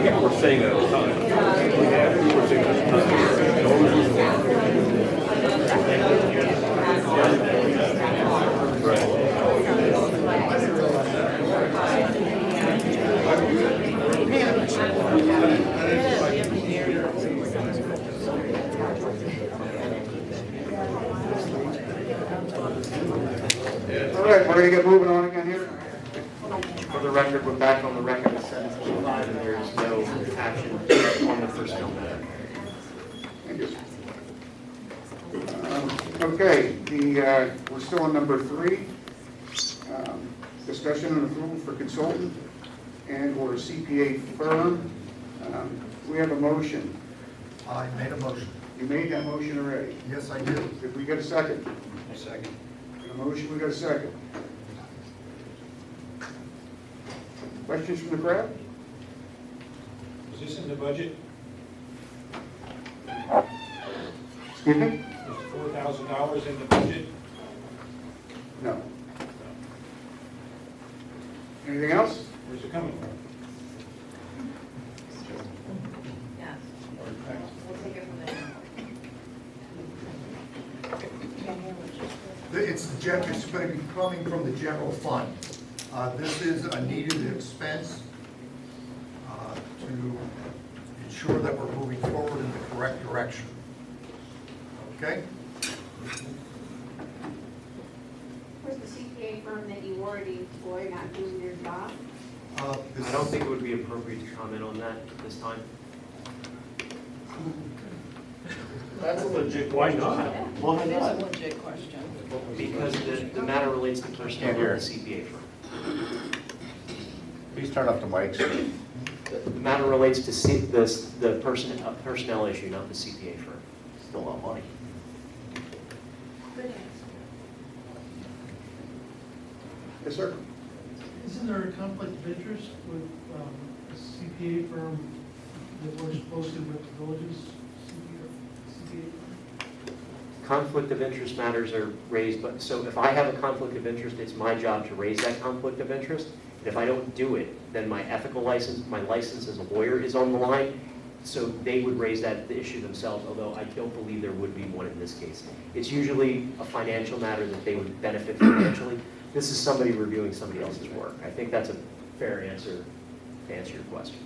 People were saying that at the time. People were saying that at the All right, we're going to get moving on again here. For the record, we're back on the record at 7:45, and there's no action on the personnel matter. Thank you. Okay, we're still on number 3. Discussion and approval for consultant and/or CPA firm. We have a motion. I made a motion. You made that motion already. Yes, I do. Did we get a second? A second. A motion, we got a second. Questions from the crowd? Is this in the budget? Excuse me? Is $4,000 in the budget? No. Anything else? Where's it coming from? Yes. We'll take it from there. It's going to be coming from the general fund. This is a needed expense to ensure that we're moving forward in the correct direction. Okay? Was the CPA firm that you already employed not doing their job? This I don't think it would be appropriate to comment on that at this time. That's a legit question. Why not? Why It is a legit question. Because the matter relates to personnel of the CPA firm. Please turn off the mics. The matter relates to the personnel issue, not the CPA firm. Still a lot of money. Good answer. Yes, sir. Isn't there a conflict of interest with a CPA firm that works closely with the village's CPA firm? Conflict of interest matters are raised, but so if I have a conflict of interest, it's my job to raise that conflict of interest. And if I don't do it, then my ethical license, my license as a lawyer is on the line. So they would raise that issue themselves, although I don't believe there would be one in this case. It's usually a financial matter that they would benefit financially. This is somebody reviewing somebody else's work. I think that's a fair answer to answer your question.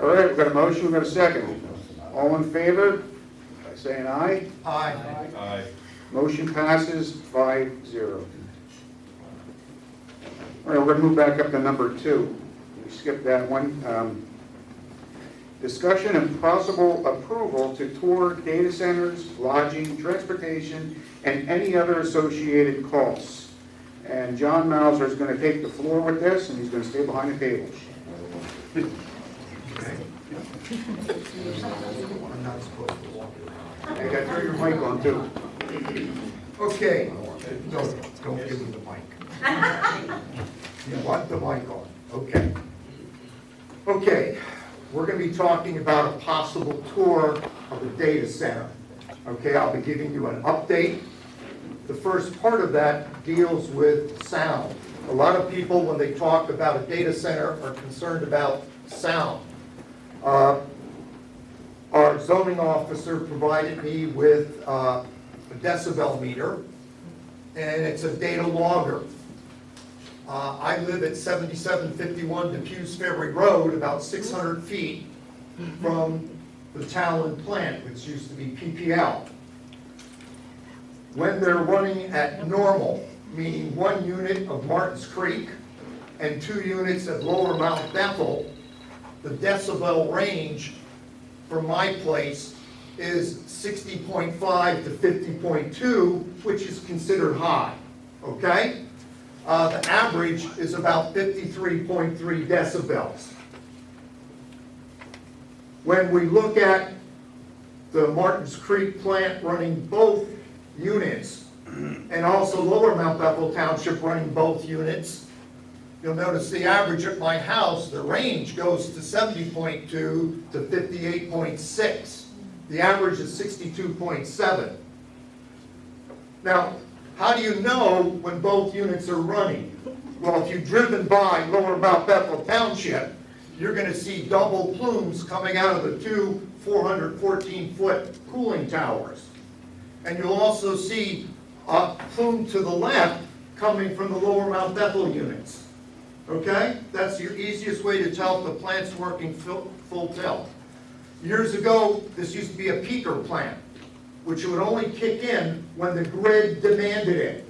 All right, we've got a motion, we've got a second. All in favor, by saying aye. Aye. Aye. Motion passes 5-0. All right, we're going to move back up to number 2. We skipped that one. Discussion and possible approval to tour data centers, lodging, transportation, and any other associated costs. And John Mauser is going to take the floor with this, and he's going to stay behind the table. I'm not supposed to walk around. You got to turn your mic on, too. Okay. No, don't give him the mic. You want the mic on. Okay. Okay. We're going to be talking about a possible tour of a data center. Okay, I'll be giving you an update. The first part of that deals with sound. A lot of people, when they talk about a data center, are concerned about sound. Our zoning officer provided me with a decibel meter, and it's a data logger. I live at 7751 Diffuse Ferry Road, about 600 feet from the Talon plant, which used to be PPL. When they're running at normal, meaning 1 unit of Martins Creek and 2 units at Lower Mount Bethel, the decibel range for my place is 60.5 to 50.2, which is considered high, okay? The average is about 53.3 decibels. When we look at the Martins Creek plant running both units, and also Lower Mount Bethel Township running both units, you'll notice the average at my house, the range goes to 70.2 to 58.6. The average is 62.7. Now, How do you know when both units are running? Well, if you've driven by Lower Mount Bethel Township, you're gonna see double plumes coming out of the two 414-foot cooling towers. And you'll also see a plume to the left coming from the Lower Mount Bethel units. Okay? That's your easiest way to tell if the plant's working full tilt. Years ago, this used to be a peaker plant, which would only kick in when the grid demanded it.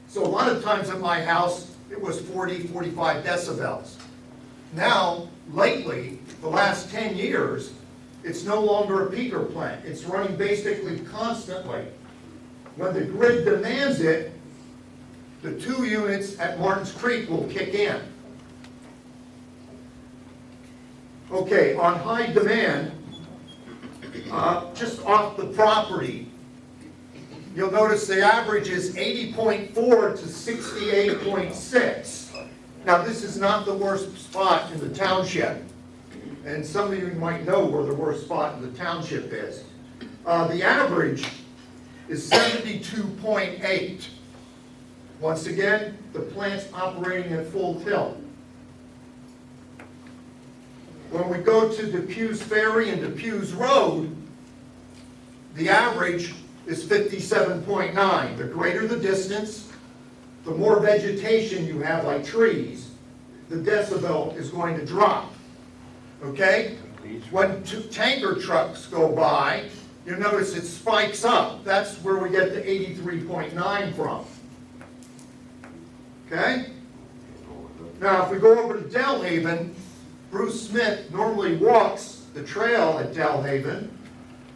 So a lot of times at my house, it was 40, 45 decibels. Now, lately, the last 10 years, it's no longer a peaker plant. It's running basically constantly. When the grid demands it, the two units at Martins Creek will kick in. Okay, on high demand, just off the property, you'll notice the average is 80.4 to 68.6. Now, this is not the worst spot in the township, and some of you might know where the worst spot in the township is. The average is 72.8. Once again, the plant's operating at full tilt. When we go to Depews Ferry and Depews Road, the average is 57.9. The greater the distance, the more vegetation you have, like trees, the decibel is going to drop. Okay? When tanker trucks go by, you notice it spikes up. That's where we get the 83.9 from. Okay? Now, if we go over to Delhaven, Bruce Smith normally walks the trail at Delhaven,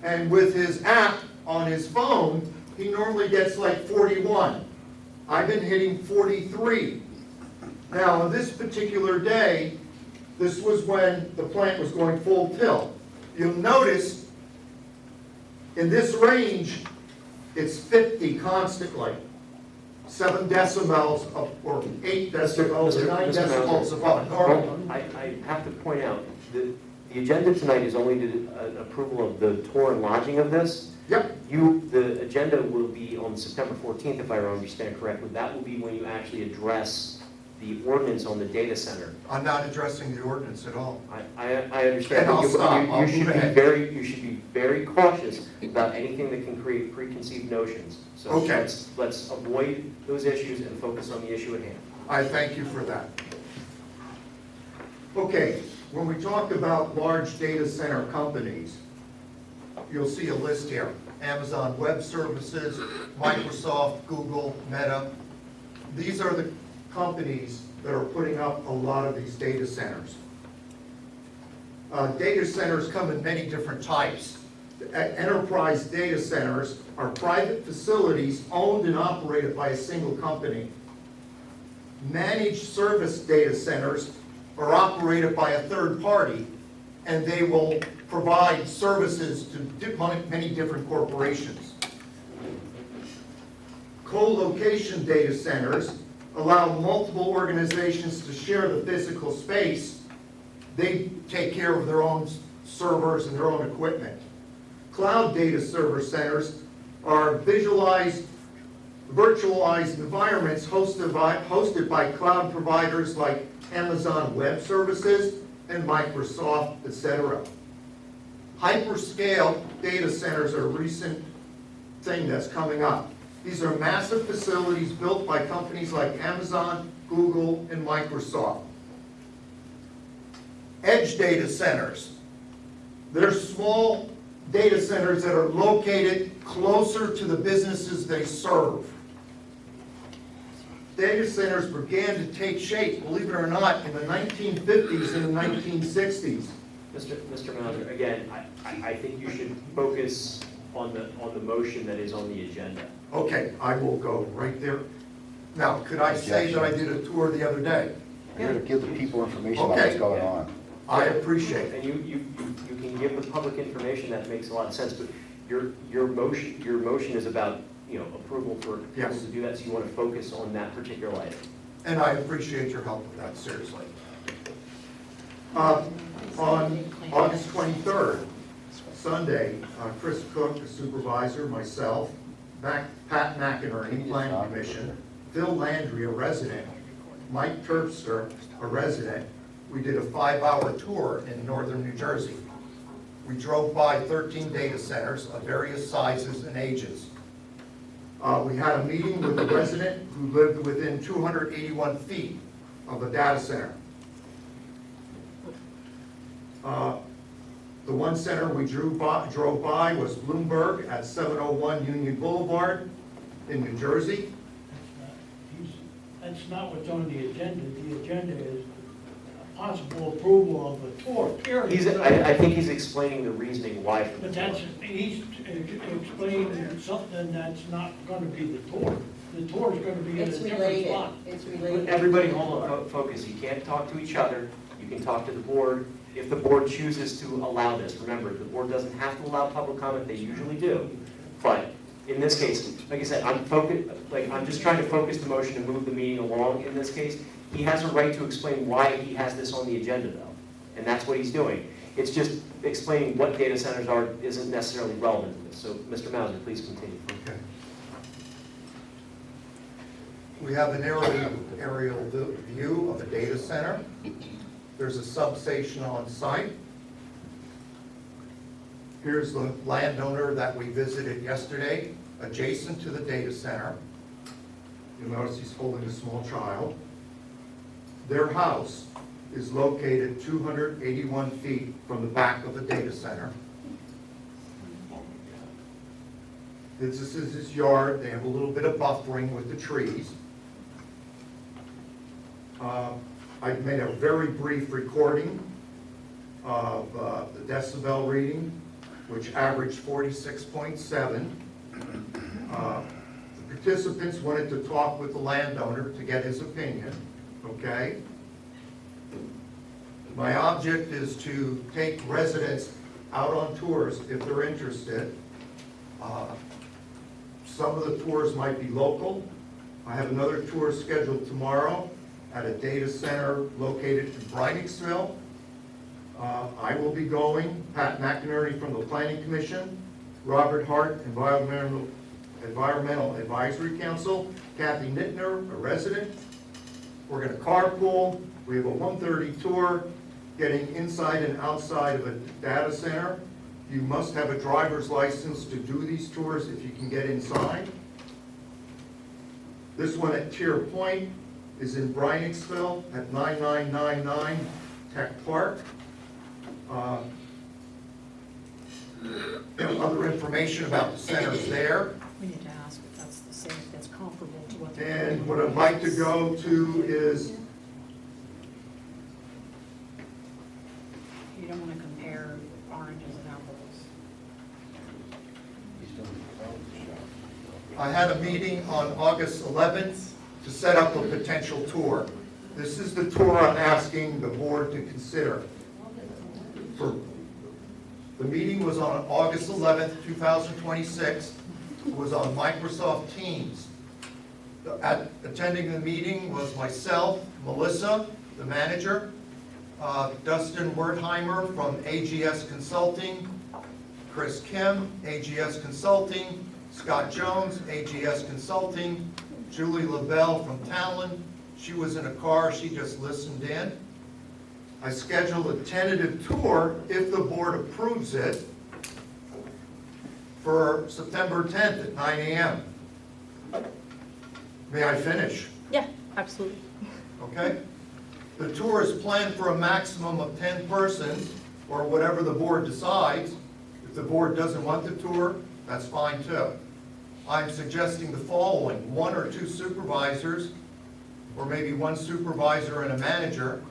and with his app on his phone, he normally gets like 41. I've been hitting 43. Now, on this particular day, this was when the plant was going full tilt. You'll notice in this range, it's 50 constantly. 7 decibels or 8 decibels or 9 decibels above normal. I have to point out, the agenda tonight is only to approval of the tour and lodging of this. Yep. The agenda will be on September 14th, if I understand correctly. That will be when you actually address the ordinance on the data center. I'm not addressing the ordinance at all. I understand. And I'll but stop. I'll you should move be ahead. you should be very cautious about anything that can create preconceived notions. So Okay. let's avoid those issues and focus on the issue at hand. I thank you for that. Okay, when we talk about large data center companies, you'll see a list here. Amazon Web Services, Microsoft, Google, Meta. These are the companies that are putting up a lot of these data centers. Data centers come in many different types. Enterprise data centers are private facilities owned and operated by a single company. Managed service data centers are operated by a third party, and they will provide services to many different corporations. Co-location data centers allow multiple organizations to share the physical space. They take care of their own servers and their own equipment. Cloud data server centers are virtualized environments hosted by cloud providers like Amazon Web Services and Microsoft, etc. Hyperscale data centers are a recent thing that's coming up. These are massive facilities built by companies like Amazon, Google, and Microsoft. Edge data centers. They're small data centers that are located closer to the businesses they serve. Data centers began to take shape, believe it or not, in the 1950s and the 1960s. Mr. Manager, again, I think you should focus on the motion that is on the agenda. Okay, I will go right there. Now, could I say that I did a tour the other day? You're going to give the people information about Okay. what's going on. I appreciate it. And you can give the public information, that makes a lot of sense, but your motion is about, approval for people Yes. to do that, so you want to focus on that particular item. And I appreciate your help with that, seriously. On August 23rd, Sunday, Chris Cook, the supervisor, myself, Pat McInerney, Planning Commission, Phil Landry, a resident, Mike Terpster, a resident. We did a 5-hour tour in northern New Jersey. We drove by 13 data centers of various sizes and ages. We had a meeting with a resident who lived within 281 feet of a data center. The one center we drove by was Bloomberg at 701 Union Boulevard in New Jersey. That's not what's on the agenda. The agenda is possible approval of a tour, period. I think he's explaining the reasoning why. But that's, he's explaining something that's not gonna be the tour. The tour is gonna be in a It's different related, spot. it's related. Everybody hold on, focus. You can't talk to each other. You can talk to the board. If the board chooses to allow this, remember, the board doesn't have to allow public comment. They usually do. But in this case, like I said, I'm just trying to focus the motion and move the meeting along in this case. He has a right to explain why he has this on the agenda though. And that's what he's doing. It's just explaining what data centers are isn't necessarily relevant to this. So Mr. Mauser, please continue. Okay. We have an aerial view of a data center. There's a substation on site. Here's the landowner that we visited yesterday, adjacent to the data center. You'll notice he's holding a small child. Their house is located 281 feet from the back of the data center. This is his yard. They have a little bit of buffering with the trees. I've made a very brief recording of the decibel reading, which averaged 46.7. The participants wanted to talk with the landowner to get his opinion, okay? My object is to take residents out on tours if they're interested. Some of the tours might be local. I have another tour scheduled tomorrow at a data center located in Breiningsville. I will be going, Pat McInerney from the Planning Commission, Robert Hart, Environmental Advisory Council, Kathy Nittner, a resident. We're gonna carpool. We have a 1:30 tour, getting inside and outside of a data center. You must have a driver's license to do these tours if you can get inside. This one at Tier Point is in Breiningsville at 9999 Tech Park. Other information about the centers there. We need to ask if that's the same, if that's comparable to what. And what I'd like to go to is, You don't want to compare oranges and apples. I had a meeting on August 11th to set up a potential tour. This is the tour I'm asking the board to consider. The meeting was on August 11th, 2026. It was on Microsoft Teams. Attending the meeting was myself, Melissa, the manager, Dustin Wertheimer from AGS Consulting, Chris Kim, AGS Consulting, Scott Jones, AGS Consulting, Julie LaBelle from Talon. She was in a car, she just listened in. I scheduled a tentative tour, if the board approves it, for September 10th at 9 a.m. May I finish? Yeah, absolutely. Okay? The tour is planned for a maximum of 10 persons, or whatever the board decides. If the board doesn't want the tour, that's fine too. I'm suggesting the following: 1 or 2 supervisors, or maybe 1 supervisor and a manager,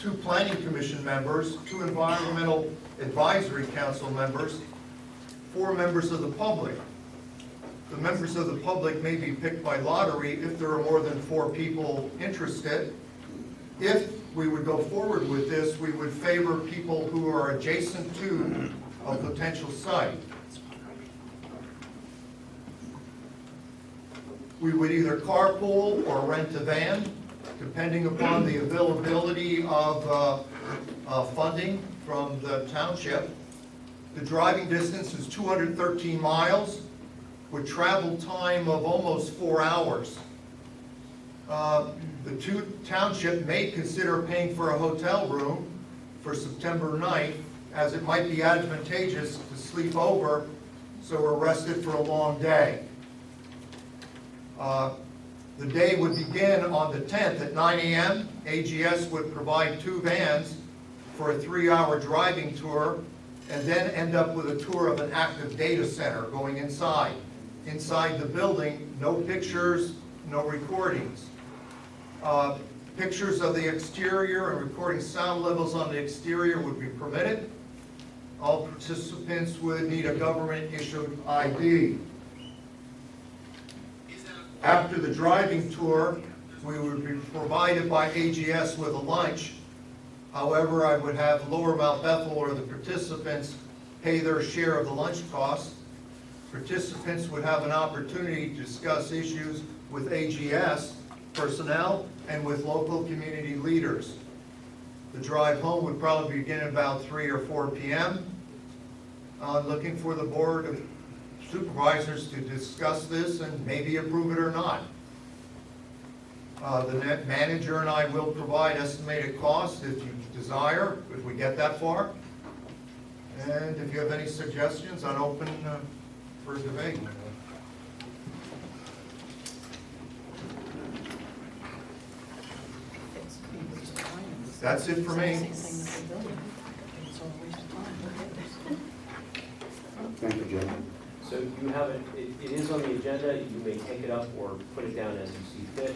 2 planning commission members, 2 environmental advisory council members, 4 members of the public. The members of the public may be picked by lottery if there are more than 4 people interested. If we would go forward with this, we would favor people who are adjacent to a potential site. We would either carpool or rent a van, depending upon the availability of funding from the township. The driving distance is 213 miles. with travel time of almost 4 hours. The township may consider paying for a hotel room for September 9th, as it might be advantageous to sleep over, so we're rested for a long day. The day would begin on the 10th at 9 a.m. AGS would provide 2 vans for a 3-hour driving tour, and then end up with a tour of an active data center going inside. Inside the building, no pictures, no recordings. Pictures of the exterior and recording sound levels on the exterior would be permitted. All participants would need a government-issued ID. After the driving tour, we would be provided by AGS with a lunch. However, I would have Lower Mount Bethel or the participants pay their share of the lunch costs. Participants would have an opportunity to discuss issues with AGS personnel and with local community leaders. The drive home would probably begin at about 3 or 4 p.m. Looking for the Board of Supervisors to discuss this and maybe approve it or not. The net manager and I will provide estimated costs if you desire, if we get that far. And if you have any suggestions, I'm open for debate. That's it for me. Thank you, Jim. So you have it is on the agenda, you may take it up or put it down as you see fit.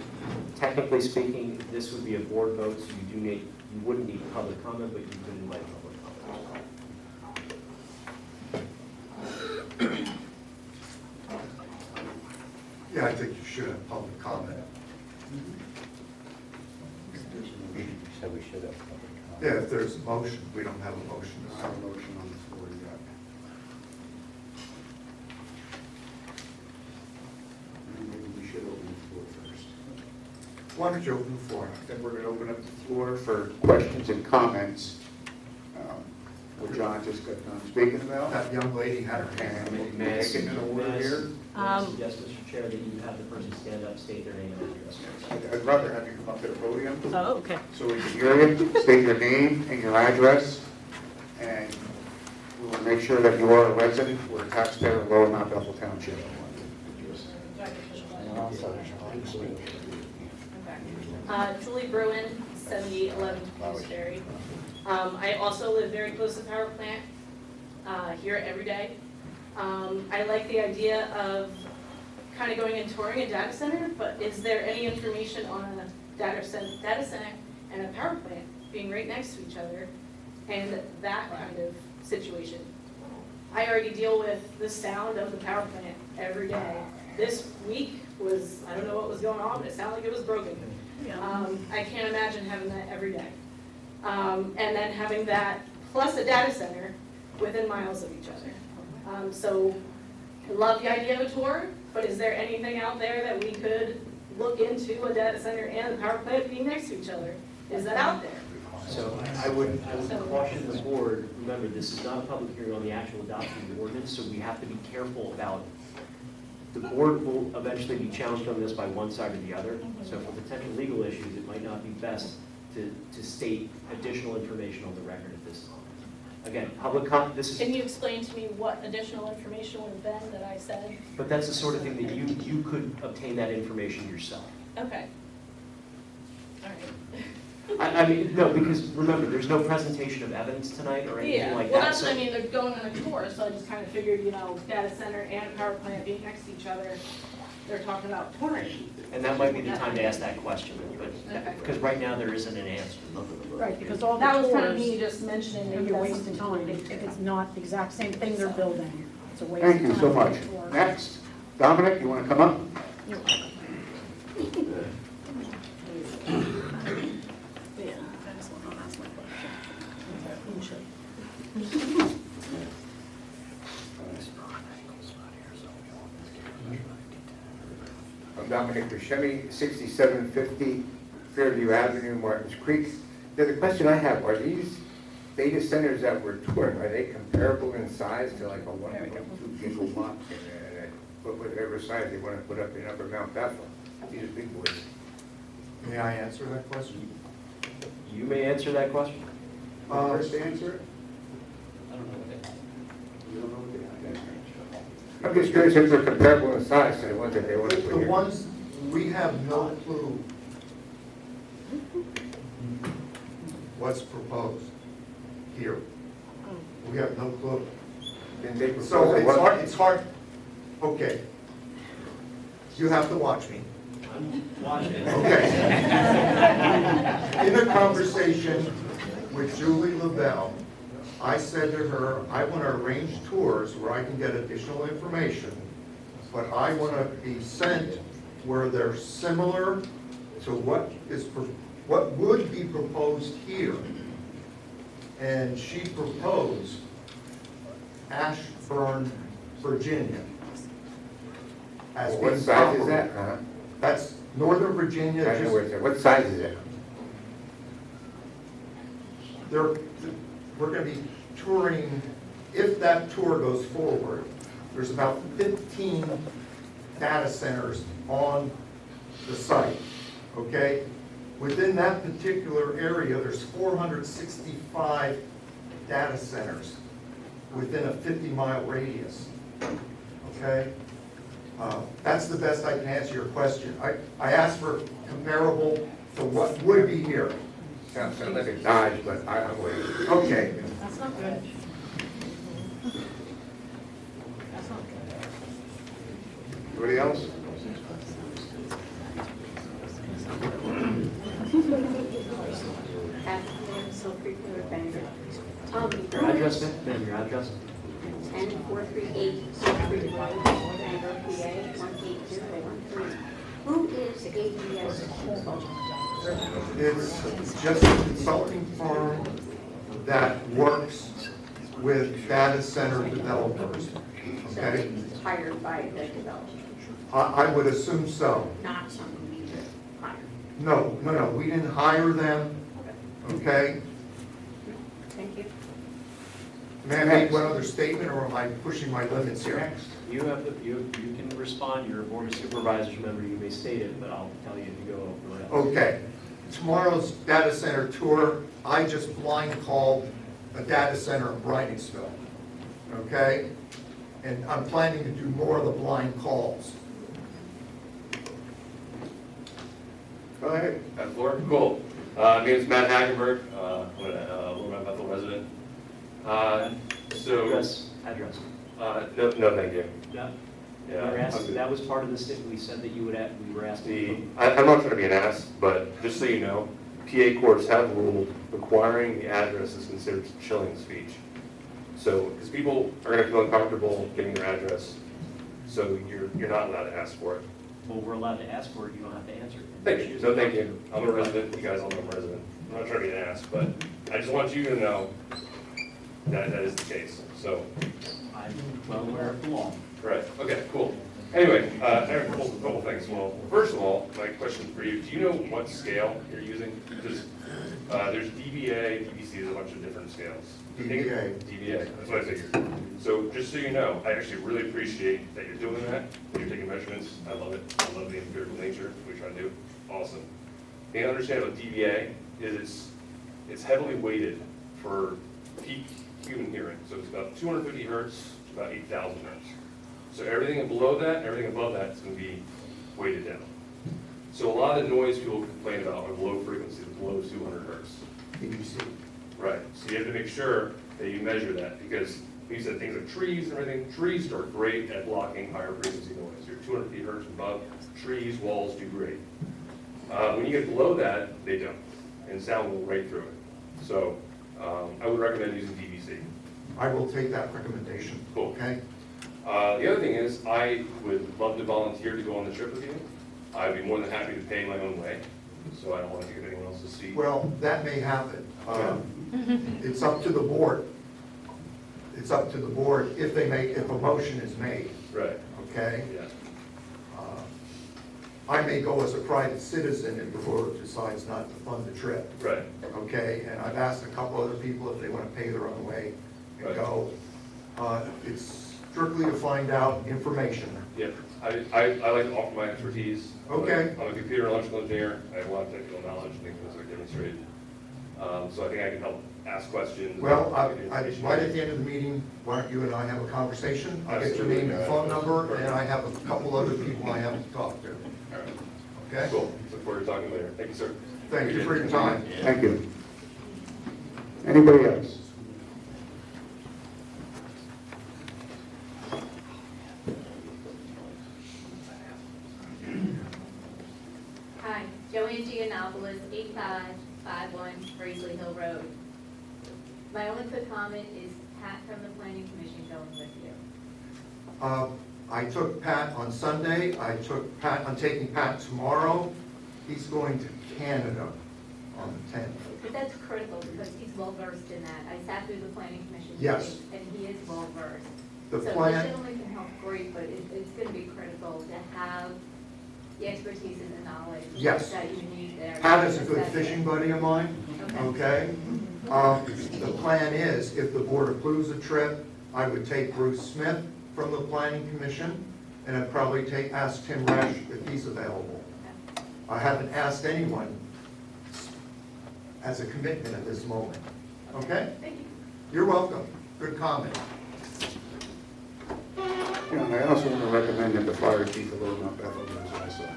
Technically speaking, this would be a board vote, so you wouldn't need public comment, but you could invite public comment. Yeah, I think you should have public comment. So we should have public comment. Yeah, if there's a motion, we don't have a motion. I have a motion on the floor yet. Maybe we should open the floor first. Why don't you open the floor? Then we're going to open up the floor for questions and comments. What John just got done speaking about. That young lady had her hand. And we'll make it in order here. May I suggest, Mr. Chair, that you have the person stand up, state their name and address. I'd rather have you come up to the podium Oh, okay. so we can hear you, state your name and your address. And we want to make sure that you are a resident or a taxpayer of Lower Mount Bethel Township. Julie Bruin, 7011 Queensberry. I also live very close to the power plant, here every day. I like the idea of kind of going and touring a data center, but is there any information on a data center and a power plant being right next to each other and that kind of situation? I already deal with the sound of the power plant every day. This week was, I don't know what was going on, but it sounded like it was broken. I can't imagine having that every day. And then having that plus a data center within miles of each other. So I love the idea of a tour, but is there anything out there that we could look into a data center and a power plant being next to each other? Is that out there? So I would caution the board, remember, this is not a public hearing on the actual adoption of the ordinance, so we have to be careful about, the board will eventually be challenged on this by one side or the other. So for potential legal issues, it might not be best to state additional information on the record at this time. Again, public comment, this is. Can you explain to me what additional information would have been that I said? But that's the sort of thing that you could obtain that information yourself. Okay. All right. I mean, no, because remember, there's no presentation of evidence tonight or anything Yeah, like well, that. that's so- what I mean, they're going on a tour, so I just kind of figured, data center and a power plant being next to each other, they're talking about touring. And that might be the time to ask that question, but, Okay. because right now there isn't an answer. Right, because all the That was kind of me tours, just mentioning. and maybe you're that's wasting something time to if do. it's not the exact same thing they're building. It's a waste of time. Thank you so much. for- Next, Dominic, you want to come up? You're welcome. Yeah, I just want to ask my question. You should. I'm Dominic Buscemi, 6750 Fairview Avenue, Martins Creek. Now, the question I have, are these data centers that we're touring, are they comparable in size to like a 1.2 gigawatt put whatever size they want to put up in Upper Mount Bethel. These are big boys. May I answer that question? You may answer that question. First answer it? I don't know what they have. You don't know what they have. I'm just curious if they're comparable in size to the ones that they want to put The here. ones, we have no clue what's proposed here. We have no clue. Then they propose So what- it's hard, okay. You have to watch me. I'm watching. Okay. In a conversation with Julie LaBelle, I said to her, I want to arrange tours where I can get additional information, but I want to be sent where they're similar to what would be proposed here. And she proposed Ashburn, Virginia. as What being size is comparable. that? That's Northern Virginia, I know where it's just, at. What size is it? we're gonna be touring, if that tour goes forward, there's about 15 data centers on the site, okay? Within that particular area, there's 465 data centers within a 50-mile radius, okay? That's the best I can answer your question. I asked for comparable to what would be here. Sounds like a Dodge, but I'm waiting. Okay, That's not good. That's not good. Anybody else? Your address, ma'am, your address? 10438 Silver Road, Bangor, PA 18013. Who is ABS Consulting? it's just a consulting firm that works with data center developers, So okay? it's hired by the developer, I would assume so. not something we would hire. No, we didn't hire them, okay? Thank you. May I make one other statement, or am I pushing my limits here? You have, you can respond, you're a board of supervisors member, you may state it, but I'll tell you if you go over it. Okay, tomorrow's data center tour, I just blind called a data center in Brightingsville, okay? And I'm planning to do more of the blind calls. Go ahead. Floor, cool. My name is Matt Hagenberg, I'm a Lower Mount Bethel resident. So, Address. no, thank you. Yeah. Yeah, We were asked, I'm good. that was part of the state, we said that you would, we were asking. I'm not trying to be an ass, but just so you know, PA courts have ruled requiring the address is considered chilling speech. So, because people are going to feel uncomfortable giving their address, so you're not allowed to ask for it. Well, we're allowed to ask for it, you don't have to answer it. Thank you. No, thank you. I'm a resident. You guys all know I'm a resident. I'm not trying to be an ass, but I just want you to know that that is the case. So, I'm well aware of the law. right. Okay, cool. Anyway, I have a couple things. Well, first of all, my question for you, do you know what scale you're using? Because there's DBA, DBC, there's a bunch of different scales. DBA. DBA, that's what I figured. So just so you know, I actually really appreciate that you're doing that, that you're taking measurements. I love it. I love the empirical nature, we try to do. Awesome. The thing to understand about DBA is it's heavily weighted for peak human hearing. So it's about 250 hertz to about 8,000 hertz. So everything below that, everything above that is going to be weighted down. So a lot of the noise people complain about are low frequencies, below 200 hertz. BBC. Right, so you have to make sure that you measure that, because you said things like trees and everything, trees are great at blocking higher frequency noise. You're 200 feet hertz above, trees, walls do great. When you get below that, they don't, and sound will right through it. So I would recommend using DVC. I will take that recommendation. Cool. Okay? The other thing is, I would love to volunteer to go on the trip with you. I'd be more than happy to pay my own way, so I don't want to give anyone else a seat. Well, that may happen. It's up to the board. It's up to the board if a motion is made, Right, okay? yeah. I may go as a private citizen if the board decides not to fund the trip, Right, okay? And I've asked a couple other people if they want to pay their own way and Right. go. It's strictly to find out information. Yeah, I like to offer my expertise. Okay. I'm a computer and electrical engineer, I have a lot of technical knowledge, I think those are demonstrated. So I think I can help ask questions. Well, get information. right at the end of the meeting, why don't you and I have a conversation? I'll get your name and phone number, and I have a couple other people I have to talk to. All right, Okay? cool, look forward to talking later, thank you, sir. Thank you for your time. Thank you. Anybody else? Hi, Joanne Giannopoulos, 8551 Graysley Hill Road. My only quick comment is Pat from the Planning Commission going with you. I took Pat on Sunday, I'm taking Pat tomorrow. He's going to Canada on the 10th. But that's critical because he's well-versed in that. I sat through the Planning Commission Yes. meeting, and he is well-versed. The So plan- the gentleman can help great, but it's going to be critical to have the expertise and the knowledge Yes. that you need there. Pat is a good That's it. fishing buddy of mine, okay? The plan is, if the board approves a trip, I would take Bruce Smith from the Planning Commission, and I'd probably ask Tim Resch if he's available. I haven't asked anyone as a commitment at this moment, okay? Thank you. You're welcome, good comment. You know, I also want to recommend that the fire chief of Little Mount Bethel goes also.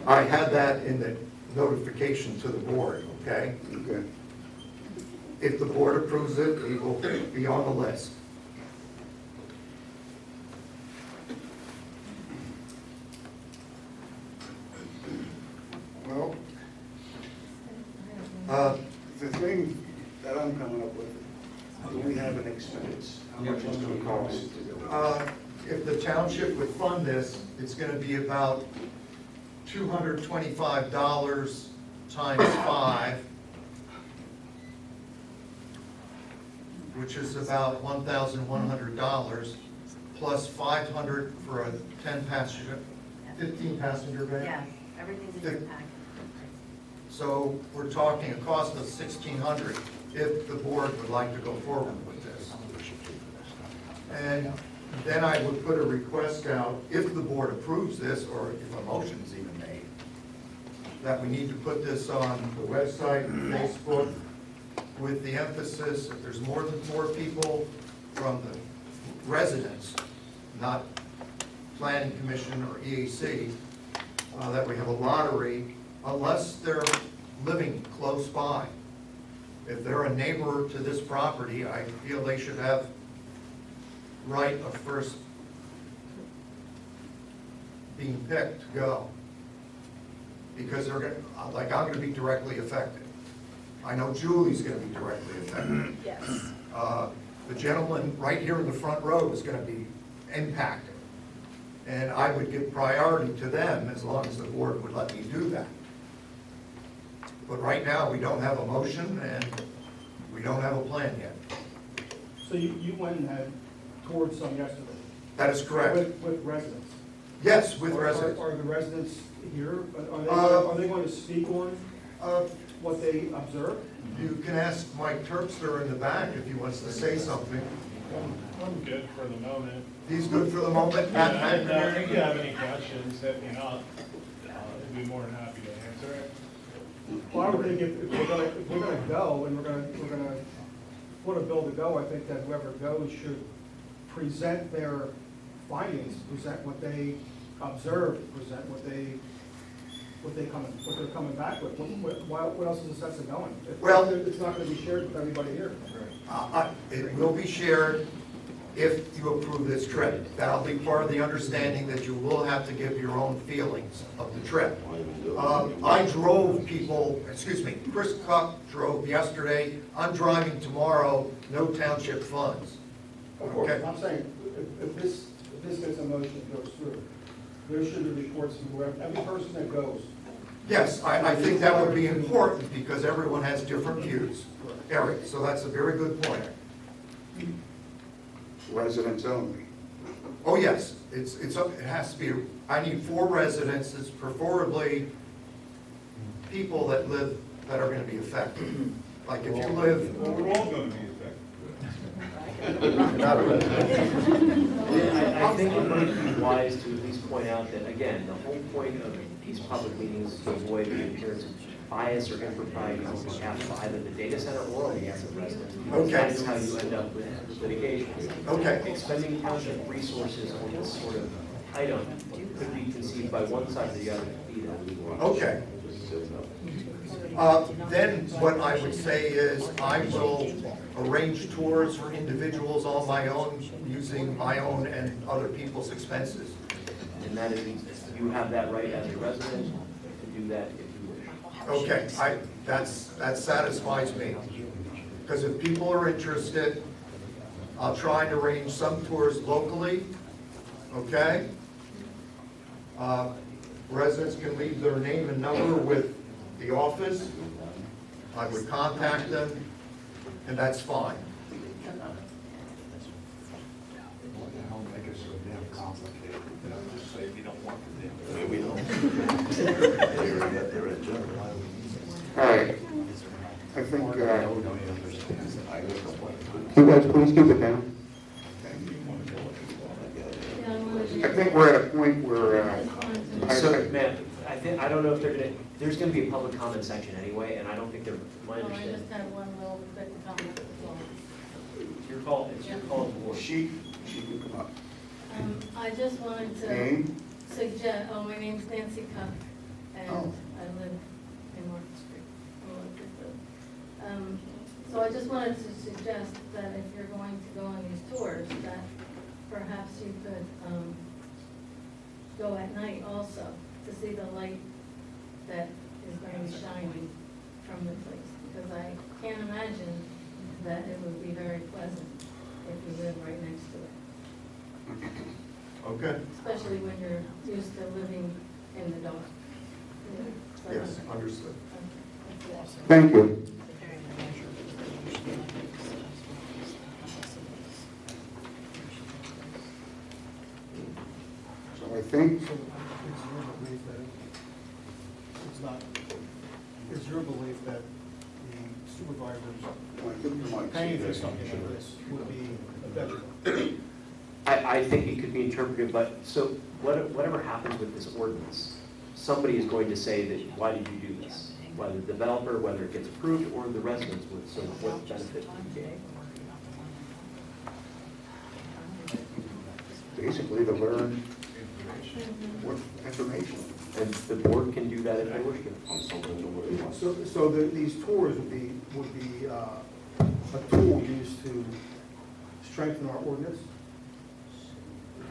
I had that in the notification to the board, okay? Okay. If the board approves it, he will be on the list. Well, the thing that I'm coming up with, do we have an expense? How much it's going to cost to do it? If the township would fund this, it's gonna be about $225 times 5, which is about $1,100, plus 500 for a 10-passenger, 15-passenger van. Yes, everything's in your packet. So we're talking a cost of $1,600 if the board would like to go forward with this. And then I would put a request out, if the board approves this, or if a motion is even made, that we need to put this on the website, Facebook, with the emphasis, if there's more than 4 people from the residents, not planning commission or EAC, that we have a lottery, unless they're living close by. If they're a neighbor to this property, I feel they should have right of first being picked to go. Because they're gonna, like, I'm gonna be directly affected. I know Julie's gonna be directly affected. Yes. The gentleman right here in the front row is gonna be impacted. And I would give priority to them as long as the board would let me do that. But right now, we don't have a motion and we don't have a plan yet. So you went and had toured some yesterday? That is correct. With residents? Yes, with residents. Are the residents here? Uh, Are they going to speak on what they observed? You can ask Mike Terpster in the back if he wants to say something. I'm good for the moment. He's good for the moment. And if you have any questions, hit me up. I'd be more than happy to answer it. Well, I would think if we're gonna go and we're gonna put a bill to go, I think that whoever goes should present their findings, present what they observed, present what they're coming back with. What else is the sense of going? Well- It's not gonna be shared with everybody here. It will be shared if you approve this trip. That'll be part of the understanding that you will have to give your own feelings of the trip. I drove Chris Cook drove yesterday. I'm driving tomorrow, no township funds. Of course, Okay. I'm saying, if this gets a motion that goes through, there should be reports from whoever, every person that goes. Yes, I think that would be important because everyone has different views. Eric, so that's a very good point. Residents only. Oh, yes, it has to be, I need 4 residences, preferably people that live, that are gonna be affected. Like if you live, Well, we're all gonna be affected. Not a resident. I think it might be wise to at least point out that, again, the whole point of these public meetings is to avoid the appearance of bias or impropriety on behalf of either the data center or on behalf of residents. Okay. That is how you end up with litigation. Okay. Expending township resources on this sort of item could be conceived by one side or the other to be that legal. Okay. Then what I would say is I will arrange tours for individuals on my own, using my own and other people's expenses. And that is, you have that right as a resident to do that if you wish. Okay, that satisfies me. Because if people are interested, I'll try and arrange some tours locally, okay? Residents can leave their name and number with the office. I would contact them, and that's fine. Don't make it so damn complicated, just say if you don't want it, we don't. They're a general. All right. I think, you guys please keep it down. I think we're at a point where, So, ma'am, I don't know if there's gonna be a public comment section anyway, and I don't think my I understanding. just have one little quick comment, that's all. It's your call to order. she can come up. I just wanted to Name? suggest, my name's Nancy Cuff, and Oh. I live in Market Street. So I just wanted to suggest that if you're going to go on these tours, that perhaps you could go at night also, to see the light that is going to be shining from the place. Because I can't imagine that it would be very pleasant if you live right next to it. Okay? Especially when you're used to living in the dark. Yes, understood. Thank you. So I think, So it's your belief that it's not, it's your belief that the supervisors paying for something like this would be a detriment? I think it could be interpreted, but, so whatever happens with this ordinance, somebody is going to say that, why did you do this? Whether the developer, whether it gets approved, or the residents would, so what benefit do you gain? basically to learn what information. And the board can do that if they wish to. So these tours would be a tool used to strengthen our ordinance?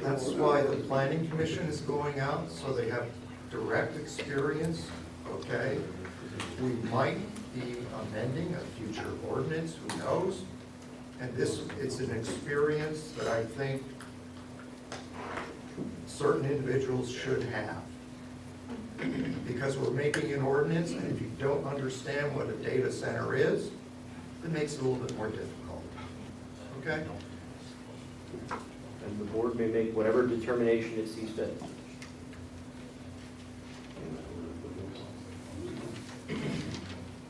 That's why the planning commission is going out, so they have direct experience, okay? We might be amending a future ordinance, who knows? And it's an experience that I think certain individuals should have. Because we're making an ordinance, and if you don't understand what a data center is, it makes it a little bit more difficult, okay? And the board may make whatever determination it sees fit.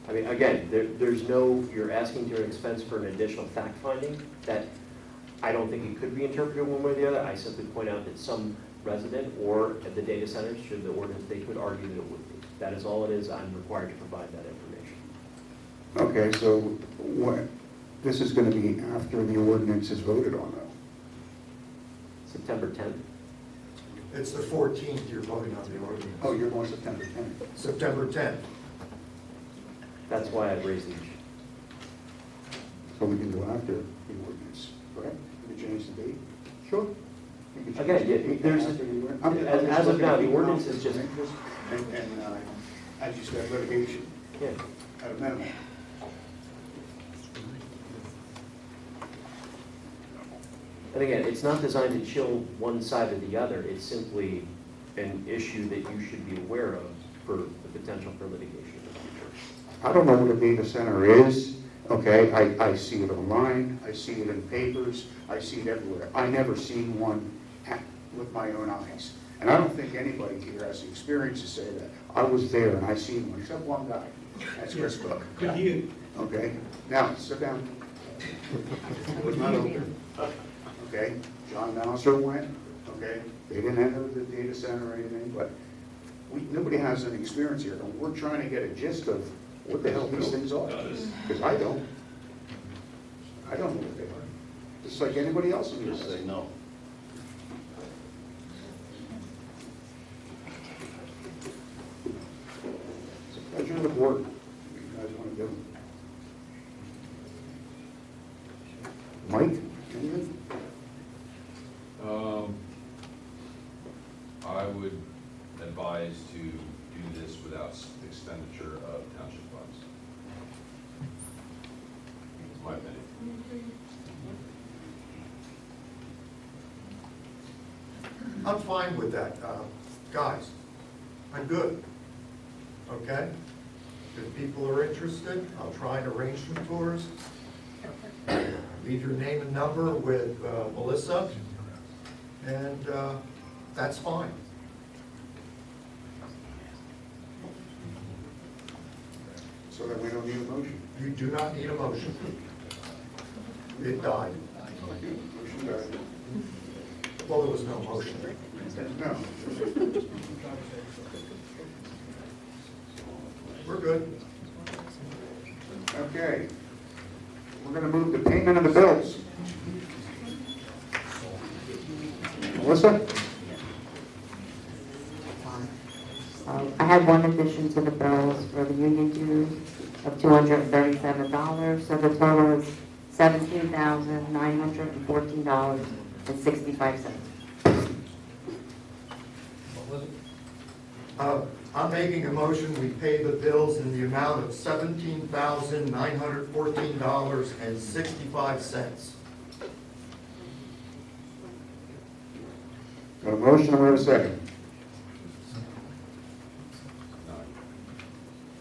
I mean, again, there's no, you're asking to expense for an additional fact finding that I don't think it could be interpreted one way or the other. I simply point out that some resident or at the data centers, should the ordinance, they could argue that it would be. That is all it is. I'm required to provide that information. Okay, so what, this is going to be after the ordinance is voted on, though? September 10th. It's the 14th you're voting on the ordinance. Oh, you're going September 10th. September 10th. That's why I've raised the issue. So we can go after the ordinance, correct? We can change the date? Sure. We can change Again, the yeah, date there's- after the ordinance. as of now, the looking at ordinance is just- conflicts of interest And as you said, litigation Yeah. at a minimum. And again, it's not designed to chill one side or the other. It's simply an issue that you should be aware of for the potential for litigation in the future. I don't know what a data center is, okay? I see it online, I see it in papers, I see it everywhere. I never seen one with my own eyes. And I don't think anybody here has the experience to say that. I was there and I seen one, except one guy. That's Chris Cook. Could you, Okay? Now, sit down. It was not open. Okay, John Mouser went, okay, they didn't enter the data center or anything, but nobody has any experience here, and we're trying to get a gist of what the hell these things are, because I don't know what they are, just like anybody else in here Just does. say no. Pleasure of the board, what you guys want to do. Mike, anything? I would advise to do this without expenditure of township funds. That's my opinion. I'm fine with that, guys. I'm good. Okay? If people are interested, I'll try and arrange some tours. Leave your name and number with Melissa, and that's fine. So that we don't need a motion? You do not need a motion. It died. Motion died. Well, there was no motion. No. We're good. Okay. We're going to move the payment of the bills. Melissa? I had one addition to the bills for the union dues of $237, so the total is $17,914.65. I'm making a motion, we pay the bills in the amount of $17,914.65. Got a motion, we have a second.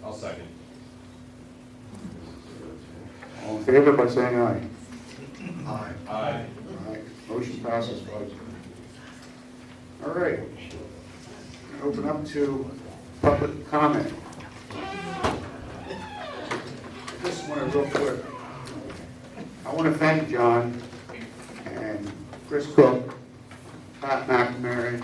I'll second. All in favor by saying aye. Aye. Aye. Aye. Motion passes 5-0. All right. Open up to public comment. Just want to real quick. I want to thank John and Chris Cook, Pat McNamara,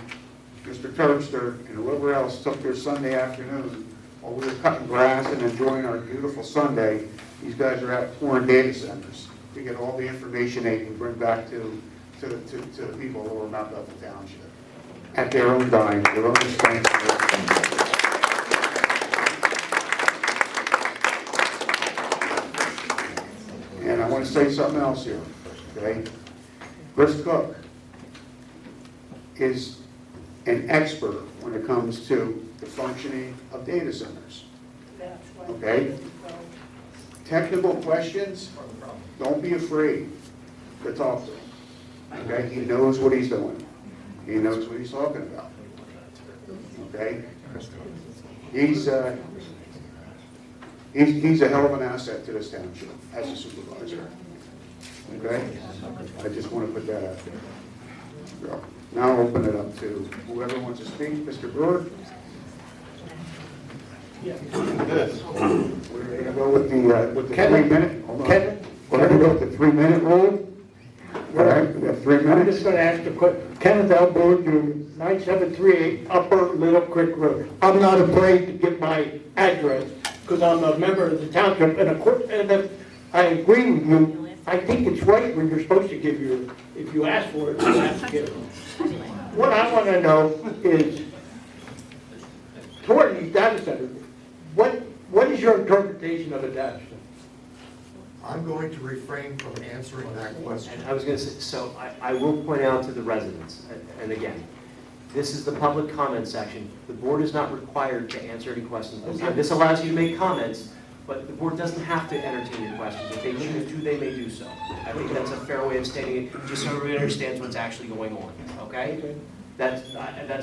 Mr. Terpster, and whoever else took their Sunday afternoon while we were cutting grass and enjoying our beautiful Sunday. These guys are out touring data centers to get all the information they can bring back to the people who are about the township at their own dime, their own expense. And I want to say something else here, okay? Chris Cook is an expert when it comes to the functioning of data centers, okay? Technical questions, don't be afraid to talk to him, okay? He knows what he's doing. He knows what he's talking about, okay? He's a hell of an asset to this township as a supervisor, okay? I just want to put that out there. So, now I'll open it up to whoever wants to speak. Mr. Brewer? We're going to go with the 3-minute. Hold on. Kevin? We're going to go with the 3-minute rule. All right, we have 3 I'm minutes. just gonna ask a quick, Kenneth L. Brewer, 9738 Upper Little Creek Road. I'm not afraid to give my address, because I'm a member of the township, and if I agree with you, I think it's right when you're supposed to give your, if you ask for it, you have to give it. What I wanna know is, toward these data centers, what is your interpretation of a data center? I'm going to refrain from answering that question. And I was going to say, so I will point out to the residents, and again, this is the public comment section. The board is not required to answer any questions. This allows you to make comments, but the board doesn't have to entertain your questions. If they choose to, they may do so. I think that's a fair way of stating it, just so everybody understands what's actually going on, okay? That's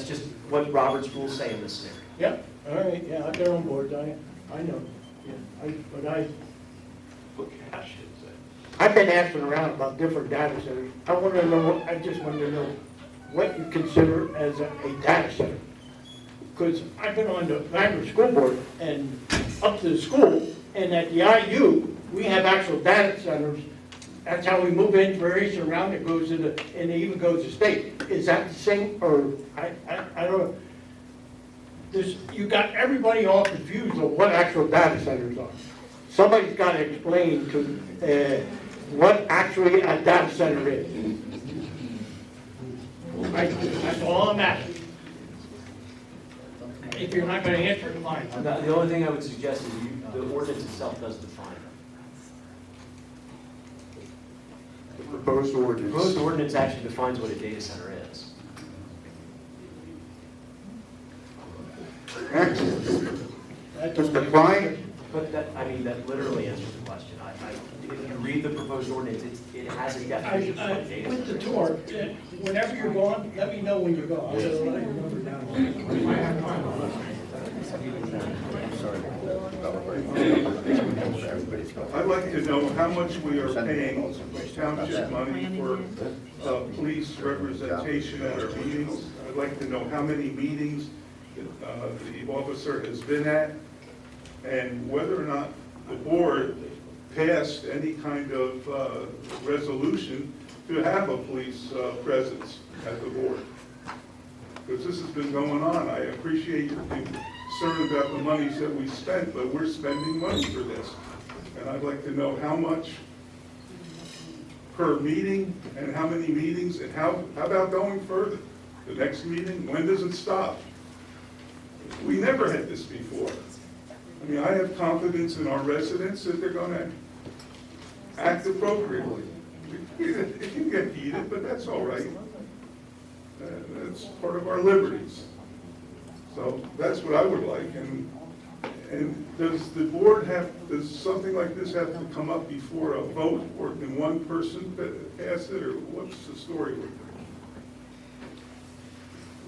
just what Robert's rules say in this scenario. Yeah, all right, yeah, they're on board, I know. Yeah, I've been asking around about different data centers. I just want to know what you consider as a data center. Because I've been on the Wagner School Board and up to the school, and at the IU, we have actual data centers That's how we move information around, it goes into, and it even goes to state. Is that the same, or, I don't know. You got everybody all confused on what actual data centers are. Somebody's got to explain to, what actually a data center is. That's all I'm asking. If you're not going to answer it, fine. The only thing I would suggest is the ordinance itself does define it. The proposed The ordinance. proposed ordinance actually defines what a data center is. Excellent. That's Mr. Klein? But that, I mean, that literally answers the question. If you read the proposed ordinance, it has a definition of what a data With the center is. tour, whenever you're going, let me know when you go. I'll just write your number down. I'd like to know how much we are paying township money for police representation at our meetings. I'd like to know how many meetings the officer has been at, and whether or not the board passed any kind of resolution to have a police presence at the board. Because this has been going on. I appreciate your concern about the monies that we spent, but we're spending money for this. And I'd like to know how much per meeting, and how many meetings, and how about going further? The next meeting, when does it stop? We never had this before. I mean, I have confidence in our residents that they're gonna act appropriately. It can get heated, but that's all right. That's part of our liberties. So that's what I would like. And does the board does something like this have to come up before a vote, or can one person pass it, or what's the story with it?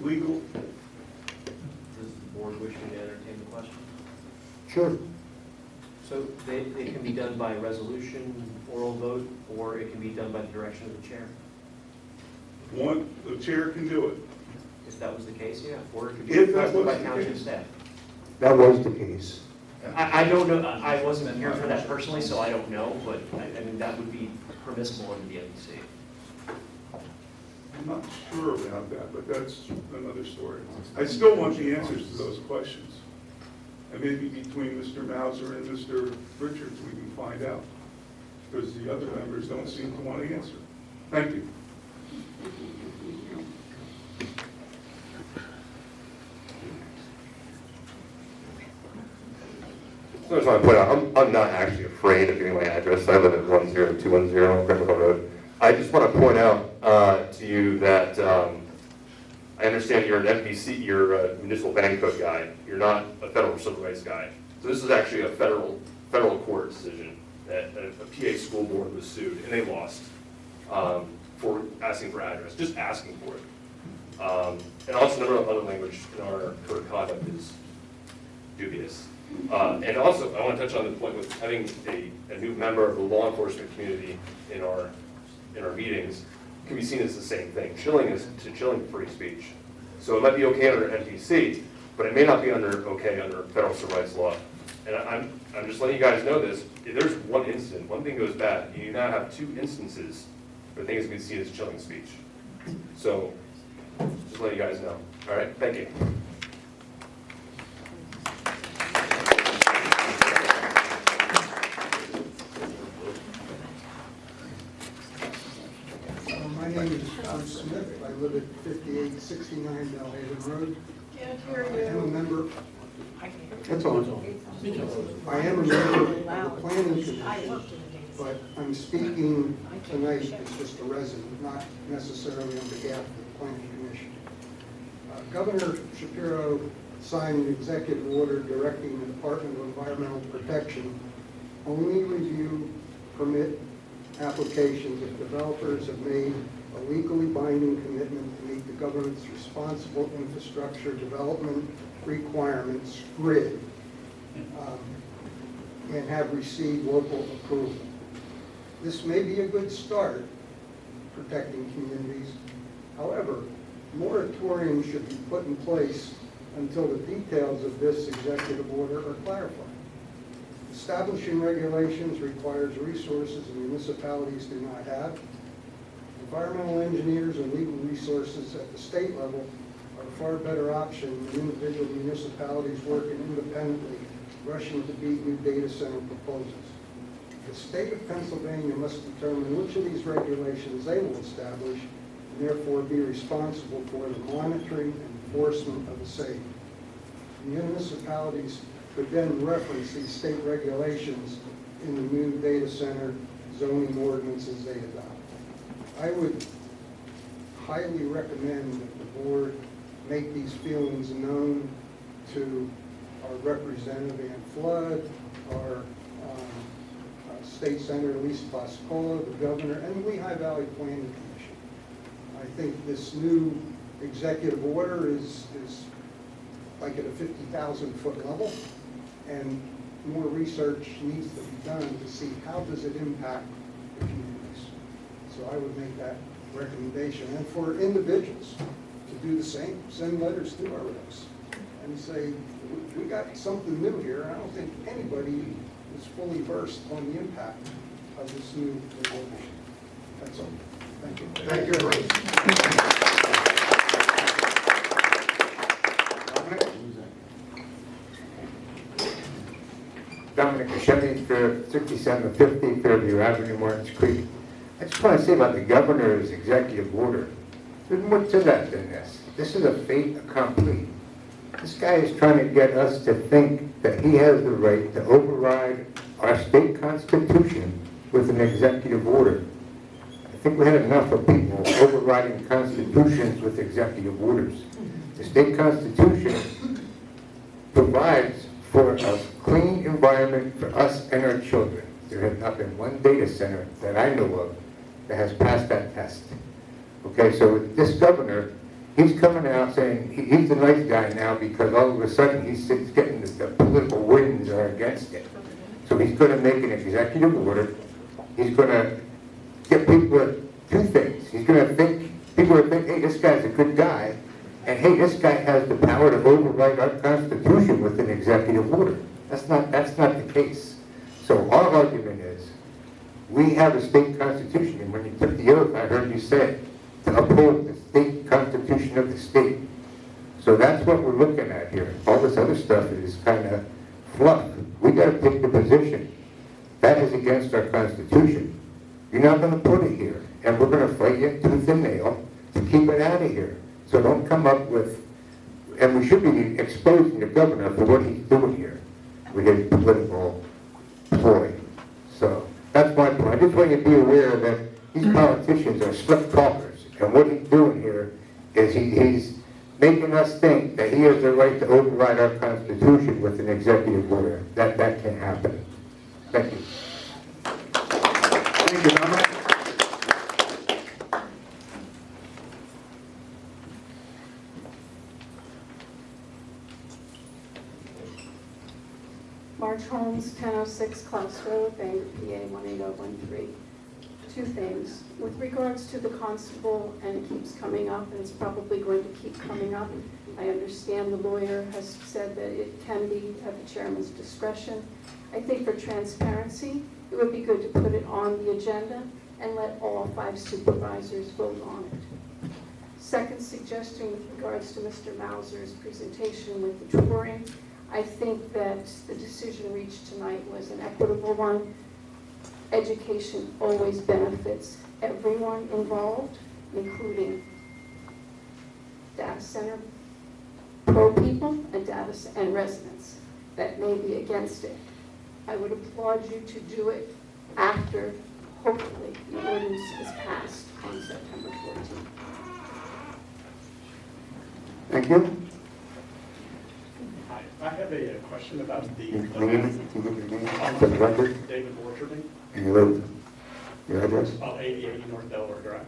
Legal? Does the board wish me to entertain the question? Sure. So they can be done by resolution, oral vote, or it can be done by the direction of the chair. The chair can do it. If that was the case, yeah, or it could be If that requested was by the township case. staff. That was the case. I don't know, I wasn't here for that personally, so I don't know, but I mean, that would be permissible under the LBC. I'm not sure about that, but that's another story. I still want the answers to those questions. And maybe between Mr. Mauser and Mr. Richards, we can find out, because the other members don't seem to want to answer. Thank you. So I just want to point out, I'm not actually afraid of giving my address. I live at 10210 Granville Hill Road. I just want to point out to you that I understand you're an MPC, you're a municipal bank code guy. You're not a federal civil rights guy. So this is actually a federal court decision that a PA school board was sued, and they lost for asking for address, just asking for it. And also a number of other language in our code of conduct is dubious. And also, I want to touch on the point with having a new member of the law enforcement community in our meetings can be seen as the same thing. Chilling free speech. So it might be okay under NPC, but it may not be okay under federal civil rights law. And I'm just letting you guys know this. If there's one incident, one thing goes bad, you now have two instances where things can be seen as chilling speech. So just letting you guys know. All right, thank you. My name is John Smith. I live at 5869 Belhaven Road. I am a member. That's all. I am a member of the planning commission, but I'm speaking tonight as just a resident, not necessarily on behalf of the planning commission. Governor Shapiro signed an executive order directing the Department of Environmental Protection only review permit applications if developers have made a legally binding commitment to meet the government's responsible infrastructure development requirements, GRID, and have received local approval. This may be a good start protecting communities. However, moratorium should be put in place until the details of this executive order are clarified. The Establishing regulations requires resources the municipalities do not have. Environmental engineers and legal resources at the state level are a far better option than individual municipalities working independently, rushing to beat new data center proposals. The state of Pennsylvania must determine which of these regulations they will establish and therefore be responsible for the monitoring and enforcement of the same. Municipalities could then reference these state regulations in the new data center zoning ordinances they adopt. I would highly recommend that the board make these feelings known to our representative Ann Flood, our State Senator Lisa Pascola, the governor, and the Lehigh Valley Planning Commission. I think this new executive order is like at a 50,000-foot level, and more research needs to be done to see how does it impact the communities. So I would make that recommendation. And for individuals to do the same, send letters to our reps and say, we got something new here, and I don't think anybody is fully versed on the impact of this new regulation. That's all. Thank you. Thank you. Dominic Buscemi for 6750 Fairview Avenue, Martins Creek. I just want to say about the governor's executive order. There's more to that than this. This is a fait accompli. This guy is trying to get us to think that he has the right to override our state constitution with an executive order. I think we had enough of people overriding constitutions with executive orders. The state constitution provides for a clean environment for us and our children. There has not been one data center that I know of that has passed that test. Okay, so this governor, he's coming out saying he's the nice guy now because all of a sudden he's getting the political winds are against it. So he's going to make an executive order. He's going to get people to do things. He's going to think, people are thinking, hey, this guy's a good guy. And hey, this guy has the power to override our Constitution with an executive order. That's not the case. So our argument is, we have a state constitution, and when you took the oath, I heard you say, to uphold the state constitution of the state. So that's what we're looking at here. All this other stuff is kind of fluff. We got to take the position. That is against our Constitution. You're not going to put it here, and we're going to fight you tooth and nail to keep it out of here. So don't come up with, and we should be exposing the governor for what he's doing here with his political ploy. So that's my point. I just want you to be aware that these politicians are slick talkers, and what he's doing here is he's making us think that he has the right to override our Constitution with an executive order. That can't happen. Thank you. Thank you, Dominic. March Holmes, 1006 Klaus Road, Bangor, PA 18013. Two things. With regards to the constable, and it keeps coming up, and it's probably going to keep coming up, I understand the lawyer has said that it can be at the chairman's discretion. I think for transparency, it would be good to put it on the agenda and let all 5 supervisors vote on it. Second suggestion with regards to Mr. Mauser's presentation with the touring, I think that the decision reached tonight was an equitable one. Education always benefits everyone involved, including data center pro people and residents that may be against it. I would applaud you to do it after, hopefully, the ordinance is passed on September 14th. Thank you. Hi, I have a question about the... Can you give your name for the record? David Borcherman. And you live, your address? 8080 North Delaware Drive.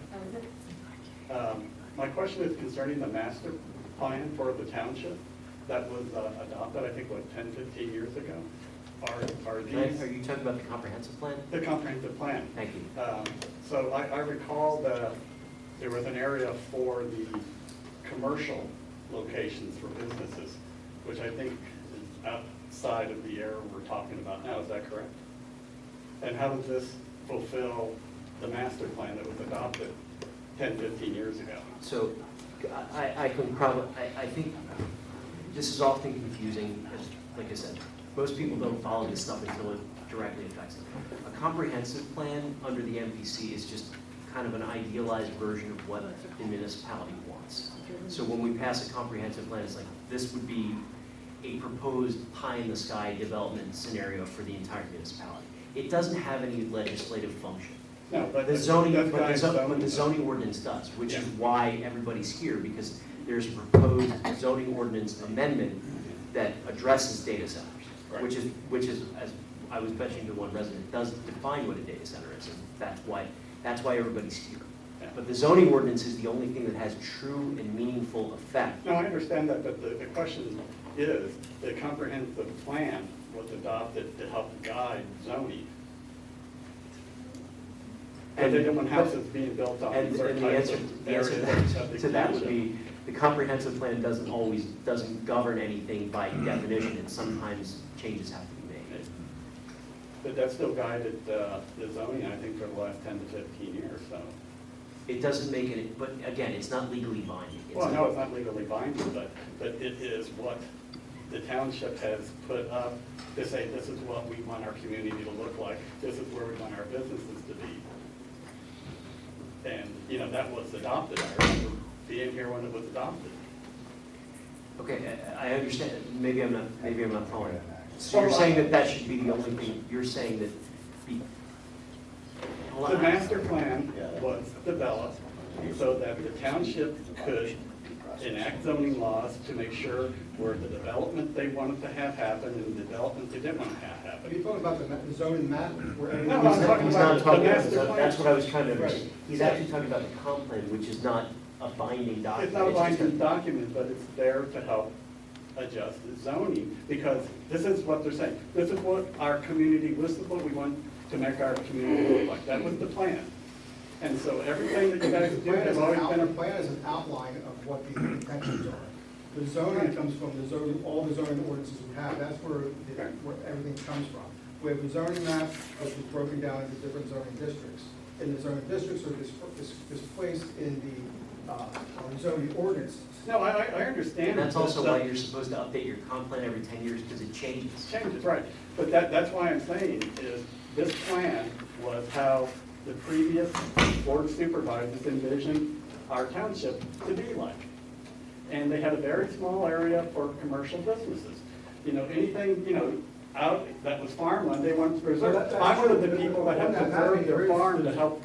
My question is concerning the master plan for the township that was adopted, I think, 10, 15 years ago. Are these... Are you talking about the comprehensive plan? The comprehensive plan. Thank you. So I recall that there was an area for the commercial locations for businesses, which I think is side of the error we're talking about now, is that correct? And how does this fulfill the master plan that was adopted 10, 15 years ago? So I can probably, I think this is often confusing, as, like I said, most people don't follow this stuff until it directly affects them. A comprehensive plan under the MPC is just kind of an idealized version of what the municipality wants. So when we pass a comprehensive plan, it's like, this would be a proposed pie-in-the-sky development scenario for the entire municipality. It doesn't have any legislative function. No, but The zoning, that's but the zoning ordinance does, which is why everybody's here, because there's a proposed zoning ordinance amendment that addresses data centers, Right. which is, as I was mentioning to one resident, does define what a data center is, and that's why everybody's here. Yeah. But the zoning ordinance is the only thing that has true and meaningful effect. No, I understand that, but the question is, the comprehensive plan was adopted to help guide zoning. And then when houses being built on And certain the types answer, of the answer areas of the to that would township. be, the comprehensive plan doesn't govern anything by definition, and sometimes changes have to be made. But that still guided the zoning, I think, for the last 10 to 15 years, so. It doesn't make it, but again, it's not legally binding. Well, no, it's not legally binding, but it is what the township has put up to say, this is what we want our community to look like, this is where we want our businesses to be. And, you know, that was adopted, I remember being here when it was adopted. Okay, I understand, maybe I'm not following. So you're saying that should be the only thing, you're saying that The master plan was developed so that the township could enact zoning laws to make sure where the development they wanted to have happen and the development they didn't want to have Are happen. you talking about the zoning map? Where No, everything's- I'm talking He's about not the talking about, master plan. that's what I was trying to understand. Right. He's actually talking about the comp plan, which is not a binding document. It's not a just binding document, but it's there to help adjust the zoning, because this is what they're saying. This is what our community, this is what we want to make our community look like. That was the plan. And so everything that you guys do has always been The a plan is an outline of what the intentions are. The zoning comes from the zoning, all the zoning ordinances we have, that's where everything comes from. We have a zoning map, which is broken down into different zoning districts. And the zoning districts are displaced in the zoning ordinances. No, I understand. And that's but also the- why you're supposed to update your comp plan every 10 years, because it changes. Changes, right. But that's why I'm saying is this plan was how the previous board of supervisors envisioned our township to be like. And they had a very small area for commercial businesses. You know, anything, you know, out that was farmland, they wanted to preserve. Well, that's I'm one of the true. people that have Well, that- preserved there their is- farm to help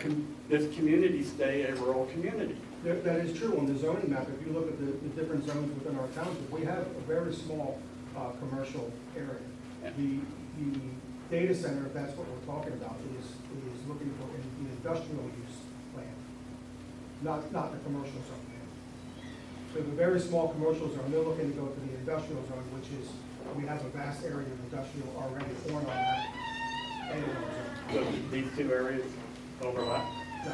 this community stay a rural community. That is true on the zoning map. If you look at the different zones within our township, we have a very small commercial area. Yeah. The data center, if that's what we're talking about, is looking for the industrial use plan, not the commercial zone. So the very small commercial zone, they're looking to go to the industrial zone, which is, we have a vast area of industrial already on our map. So these two areas overlap? No.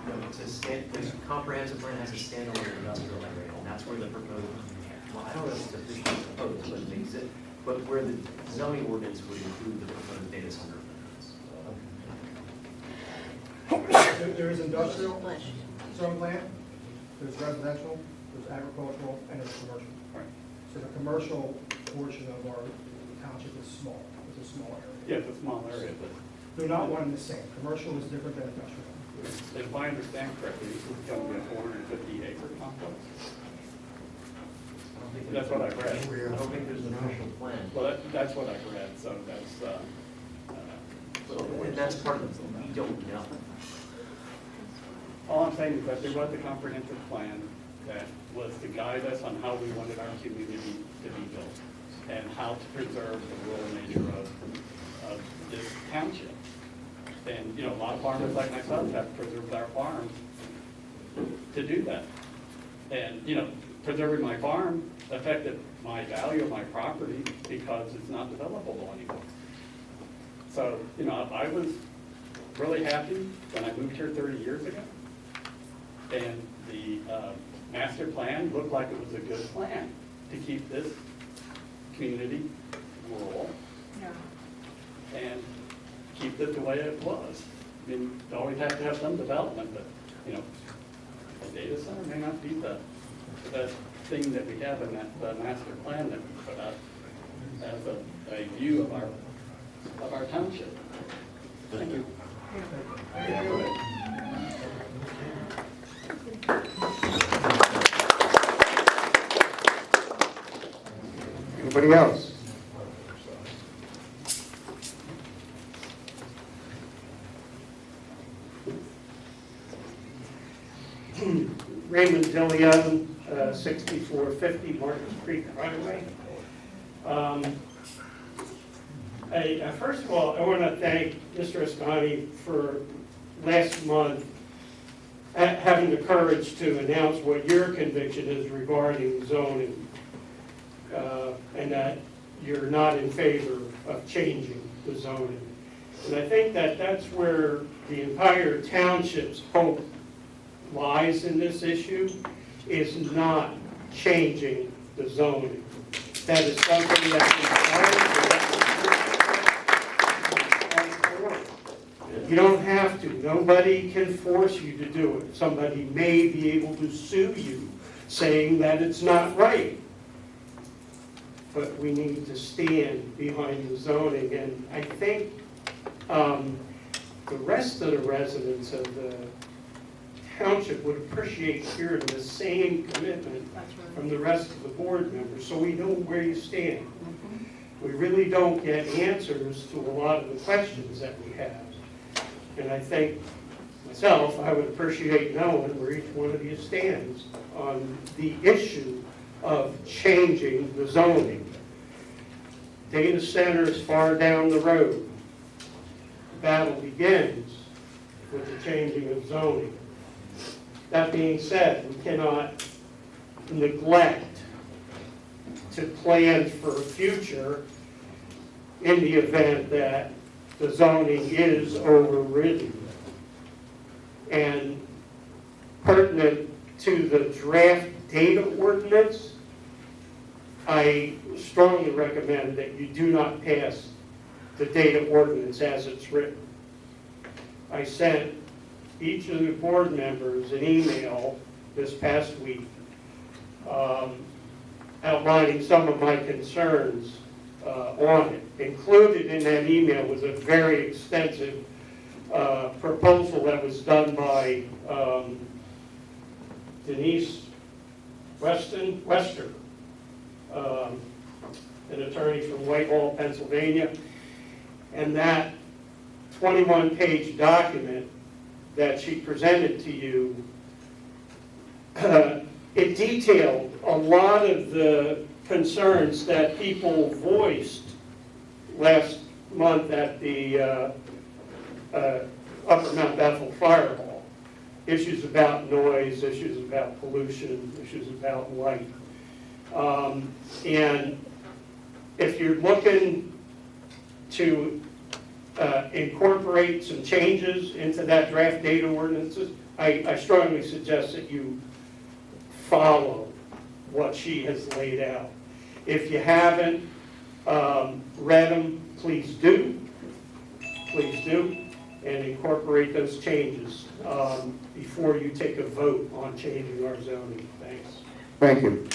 No, it's the comprehensive plan has a standalone industrial area, and that's where the proposed, well, I don't know if it's officially proposed, but it makes it, but where the zoning ordinance would include the proposed data center. There is industrial zone plan, there's residential, there's agricultural, and there's commercial. Right. So the commercial portion of our township is small, it's a small area. Yeah, it's a small area, but They're not one and the same. Commercial is different than industrial. if I understand correctly, this is going to be a 450 acre complex. That's what I read. I don't think there's an official plan. Well, that's what I read, so that's, And that's part of it, we don't know. all I'm saying is that there was a comprehensive plan that was to guide us on how we wanted our community to be built and how to preserve the rural nature of this township. And, you know, a lot of farmers like myself have preserved our farms to do that. And, you know, preserving my farm affected my value of my property because it's not developable anymore. So, you know, I was really happy when I moved here 30 years ago. And the master plan looked like it was a good plan to keep this community rural and keep it the way it was. I mean, you always have to have some development, but, you know, a data center may not be the best thing that we have in that master plan that we put out as a view of our township. Thank you. Anybody else? Raymond Dillion, 6450 Martins Creek Highway. First of all, I want to thank Mr. Ascani for last month having the courage to announce what your conviction is regarding zoning, and that you're not in favor of changing the zoning. And I think that that's where the entire township's hope lies in this issue, is not changing the zoning. That is something you don't have to. Nobody can force you to do it. Somebody may be able to sue you saying that it's not right. But we need to stand behind the zoning. And I think the rest of the residents of the township would appreciate hearing the same commitment from the rest of the board members, so we know where you stand. We really don't get answers to a lot of the questions that we have. And I think, myself, I would appreciate knowing where each one of you stands on the issue of changing the zoning. Data center is far down the road. The battle begins with the changing of zoning. That being said, we cannot neglect to plan for a future in the event that the zoning is overridden. And pertinent to the draft data ordinance, I strongly recommend that you do not pass the data ordinance as it's written. I sent each of the board members an email this past week outlining some of my concerns on it. Included in that email was a very extensive proposal that was done by Denise Wester, an attorney from Whitehall, Pennsylvania. And that 21-page document that she presented to you, it detailed a lot of the concerns that people voiced last month at the Upper Mount Bethel Fire Hall. Issues about noise, issues about pollution, issues about light. And if you're looking to incorporate some changes into that draft data ordinances, I strongly suggest that you follow what she has laid out. If you haven't read them, please do, and incorporate those changes before you take a vote on changing our zoning. Thanks. Thank you.